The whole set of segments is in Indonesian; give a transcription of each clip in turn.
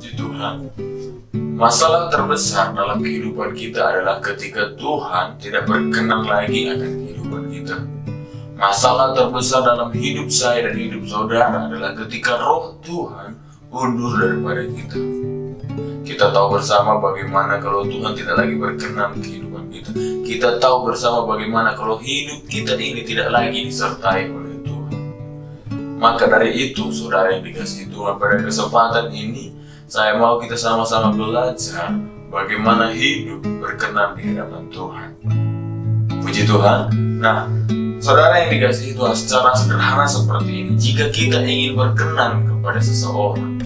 Puji Tuhan. Masalah terbesar dalam kehidupan kita adalah ketika Tuhan tidak berkenan lagi akan kehidupan kita. Masalah terbesar dalam hidup saya dan hidup saudara adalah ketika Roh Tuhan undur daripada kita. Kita tahu bersama bagaimana kalau Tuhan tidak lagi berkenan kehidupan kita. Kita tahu bersama bagaimana kalau hidup kita ini tidak lagi disertai oleh Tuhan. Maka dari itu, saudara yang dikasihi Tuhan, pada kesempatan ini saya mau kita sama-sama belajar bagaimana hidup berkenan di hadapan Tuhan. Puji Tuhan. Nah, saudara yang dikasihi Tuhan, secara sederhana seperti ini, jika kita ingin berkenan kepada seseorang,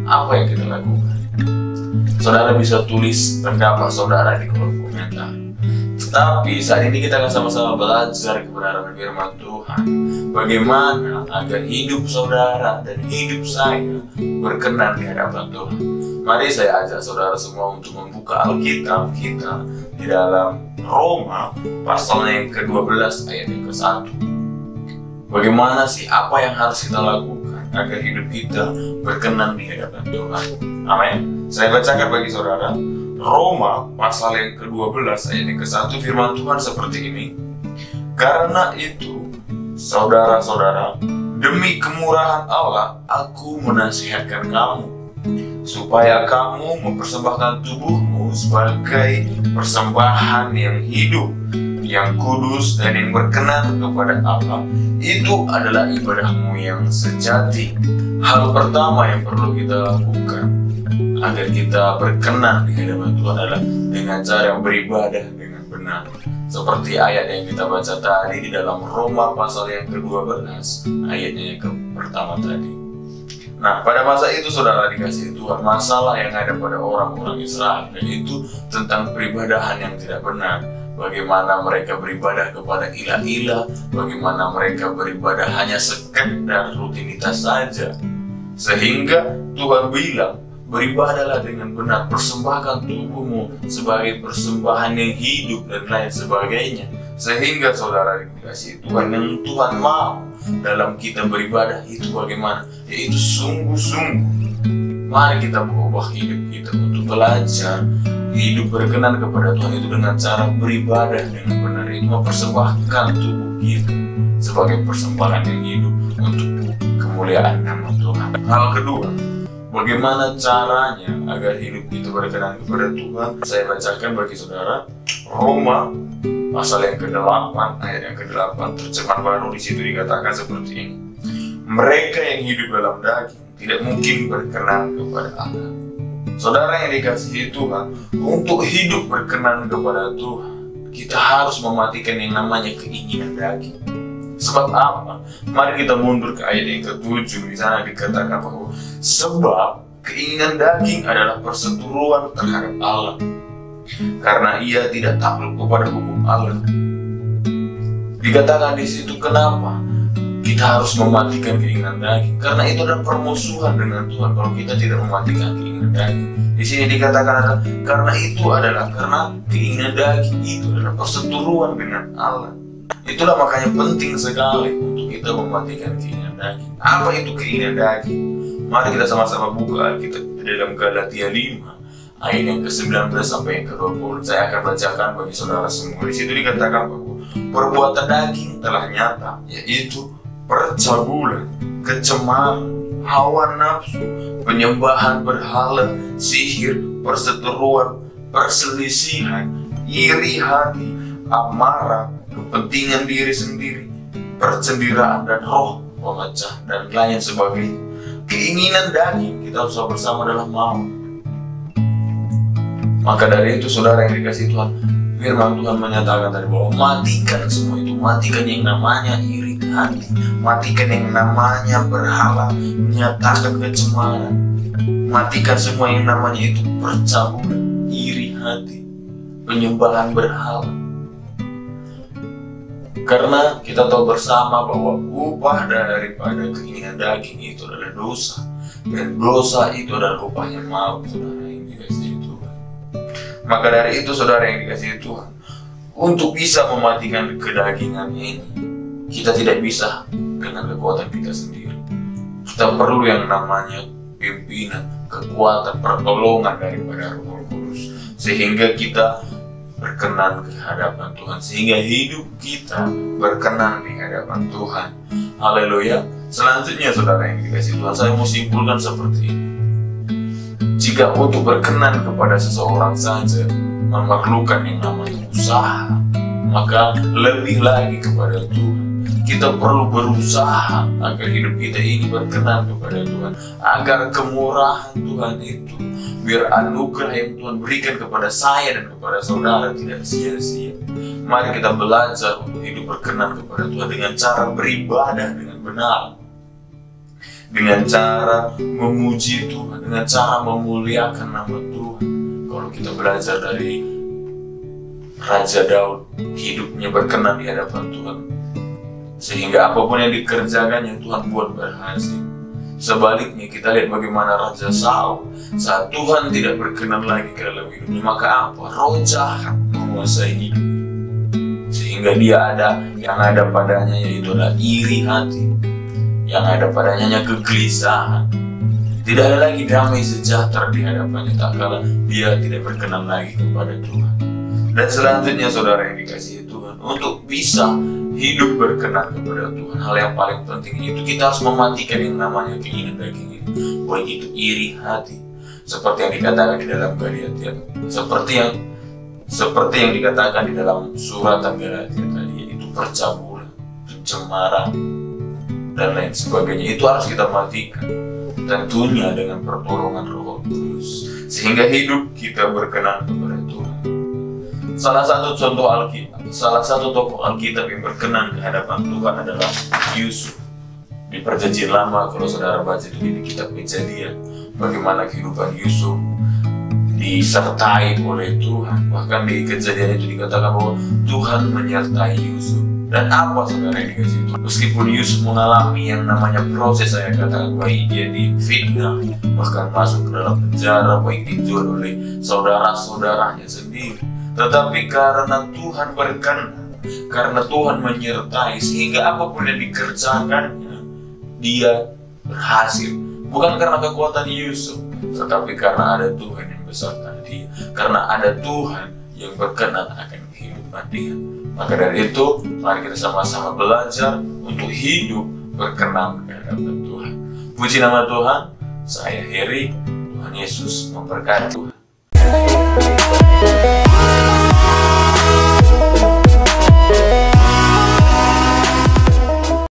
apa yang kita lakukan? Saudara bisa tulis pendapat saudara di kolom komentar. Tetapi saat ini kita akan sama-sama belajar kebenaran firman Tuhan, bagaimana agar hidup saudara dan hidup saya berkenan di hadapan Tuhan. Mari saya ajak saudara semua untuk membuka Alkitab kita di dalam Roma pasalnya yang ke-12 ayat yang ke-1. Bagaimana sih, apa yang harus kita lakukan agar hidup kita berkenan di hadapan Tuhan? Amin. Saya bacakan bagi saudara Roma pasal yang ke-12 ayat yang ke-1. Firman Tuhan seperti ini. Karena itu, saudara-saudara, demi kemurahan Allah, aku menasihatkan kamu, supaya kamu mempersembahkan tubuhmu sebagai persembahan yang hidup, yang kudus dan yang berkenan kepada Allah. Itu adalah ibadahmu yang sejati. Hal pertama yang perlu kita lakukan agar kita berkenan di hadapan Tuhan adalah dengan cara beribadah dengan benar. Seperti ayat yang kita baca tadi di dalam Roma pasal yang ke-12 ayatnya yang pertama tadi. Nah, pada masa itu saudara dikasihi Tuhan, masalah yang ada pada orang-orang Israel yaitu tentang peribadahan yang tidak benar. Bagaimana mereka beribadah kepada ilah-ilah, bagaimana mereka beribadah hanya sekedar rutinitas saja. Sehingga Tuhan bilang, beribadahlah dengan benar, persembahkan tubuhmu sebagai persembahan yang hidup dan lain sebagainya. Sehingga saudara dikasihi Tuhan, yang Tuhan mau dalam kita beribadah itu bagaimana? Yaitu sungguh-sungguh. Mari kita berubah hidup kita untuk belajar hidup berkenan kepada Tuhan itu dengan cara beribadah dengan benar, itu mempersembahkan tubuh kita sebagai persembahan yang hidup untuk kemuliaan nama Tuhan. Hal kedua, bagaimana caranya agar hidup kita berkenan kepada Tuhan? Saya bacakan bagi saudara Roma pasal yang ke-8 ayat yang ke-8, terjemahan baru. Di situ dikatakan seperti ini. Mereka yang hidup dalam daging tidak mungkin berkenan kepada Allah. Saudara yang dikasihi Tuhan, untuk hidup berkenan kepada Tuhan, kita harus mematikan yang namanya keinginan daging. Sebab apa? Mari kita mundur ke ayat yang ke-7. Di sana dikatakan bahwa sebab keinginan daging adalah perseteruan terhadap Allah, karena ia tidak takluk kepada hukum Allah. Dikatakan di situ kenapa kita harus mematikan keinginan daging? Karena itu adalah permusuhan dengan Tuhan kalau kita tidak mematikan keinginan daging. Di sini dikatakan adalah karena keinginan daging itu adalah perseteruan dengan Allah. Itulah makanya penting sekali untuk kita mematikan keinginan daging. Apa itu keinginan daging? Mari kita sama-sama buka Alkitab di dalam Galatia 5 ayat yang ke-19 sampai yang ke-20. Saya akan bacakan bagi saudara semua. Di situ dikatakan bahwa perbuatan daging telah nyata, yaitu percabulan, kecemaran, hawa nafsu, penyembahan berhala, sihir, perseteruan, perselisihan, iri hati, amarah, kepentingan diri sendiri, percendiraan dan roh pemecah dan lain sebagainya. Keinginan daging kita harus bersama adalah maut. Maka dari itu saudara yang dikasihi Tuhan, firman Tuhan menyatakan tadi bahwa matikan semua itu, matikan yang namanya iri hati, matikan yang namanya berhala, menyatakan kecemaran, matikan semua yang namanya itu percabulan, iri hati, penyembahan berhala. Karena kita tahu bersama bahwa upah daripada keinginan daging itu adalah dosa, dan dosa itu adalah upahnya maut, saudara yang dikasihi Tuhan. Maka dari itu saudara yang dikasihi Tuhan, untuk bisa mematikan kedagingan ini, kita tidak bisa dengan kekuatan kita sendiri. Kita perlu yang namanya pimpinan, kekuatan, pertolongan daripada Roh Kudus, sehingga kita berkenan ke hadapan Tuhan, sehingga hidup kita berkenan di hadapan Tuhan. Haleluya. Selanjutnya saudara yang dikasihi Tuhan, saya mau simpulkan seperti ini. Jika untuk berkenan kepada seseorang saja memerlukan yang namanya usaha, maka lebih lagi kepada Tuhan. Kita perlu berusaha agar hidup kita ini berkenan kepada Tuhan, agar kemurahan Tuhan itu, biar anugerah yang Tuhan berikan kepada saya dan kepada saudara tidak sia-sia. Mari kita belajar untuk hidup berkenan kepada Tuhan dengan cara beribadah dengan benar, dengan cara memuji Tuhan, dengan cara memuliakan nama Tuhan. Kalau kita belajar dari Raja Daud, hidupnya berkenan di hadapan Tuhan, sehingga apapun yang dikerjakannya Tuhan buat berhasil. Sebaliknya kita lihat bagaimana Raja Saul, saat Tuhan tidak berkenan lagi ke dalam hidupnya, maka apa? Roh jahat menguasai hidup, sehingga dia yang ada padanya yaitu adalah iri hati, yang ada padanya hanya kegelisahan. Tidak ada lagi damai sejahtera di hadapannya, tak kala dia tidak berkenan lagi kepada Tuhan. Dan selanjutnya saudara yang dikasihi Tuhan, untuk bisa hidup berkenan kepada Tuhan, hal yang paling penting itu kita harus mematikan yang namanya keinginan daging ini, baik itu iri hati, seperti yang dikatakan di dalam Galatia, seperti yang dikatakan di dalam surat Galatia tadi, yaitu percabulan, pencemaran, dan lain sebagainya. Itu harus kita matikan, tentunya dengan pertolongan Roh Kudus, sehingga hidup kita berkenan kepada Tuhan. Salah satu tokoh Alkitab yang berkenan ke hadapan Tuhan adalah Yusuf. Di Perjanjian Lama, kalau saudara baca di kitab Kejadian, bagaimana kehidupan Yusuf disertai oleh Tuhan. Bahkan di Kejadian itu dikatakan bahwa Tuhan menyertai Yusuf. Dan apa saudara yang dikasih Tuhan? Meskipun Yusuf mengalami yang namanya proses, saya katakan, baik dia difitnah, bahkan masuk ke dalam penjara, baik dijual oleh saudara-saudaranya sendiri, tetapi karena Tuhan berkenan, karena Tuhan menyertai, sehingga apapun yang dikerjakannya dia berhasil. Bukan karena kekuatan Yusuf, tetapi karena ada Tuhan yang beserta dia, karena ada Tuhan yang berkenan akan kehidupan dia. Maka dari itu, mari kita sama-sama belajar untuk hidup berkenan ke hadapan Tuhan. Puji nama Tuhan. Saya Heri. Tuhan Yesus memberkati.